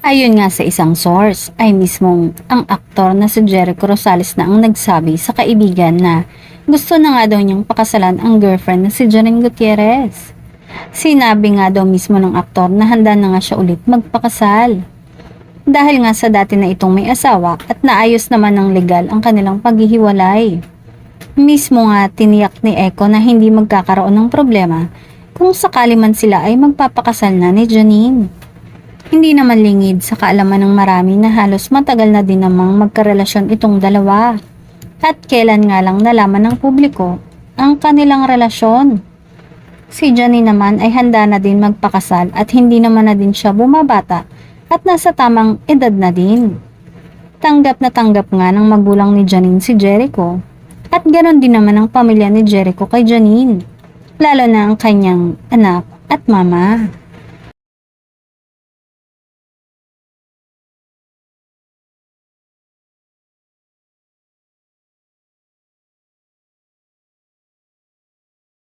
Ayon nga sa isang source, ay mismong ang aktor na si Jericho Rosales na ang nagsabi sa kaibigan na gusto na nga daw niyang pakasalan ang girlfriend na si Janine Gutierrez. Sinabi nga daw mismo ng aktor na handa na nga siya ulit magpakasal. Dahil nga sa dati na itong may asawa at naayos naman ng legal ang kanilang paghihiwalay. Mismo nga tiniyak ni Echo na hindi magkakaroon ng problema kung sakali man sila ay magpapakasal na ni Janine. Hindi naman lingid sa kaalaman ng marami na halos matagal na din namang magkarelasyon itong dalawa. At kailan nga lang nalaman ng publiko ang kanilang relasyon. Si Janine naman ay handa na din magpakasal at hindi naman na din siya bumabata at nasa tamang edad na din. Tanggap na tanggap nga ng magulang ni Janine si Jericho at ganon din naman ang pamilya ni Jericho kay Janine, lalo na ang kanyang anak at mama.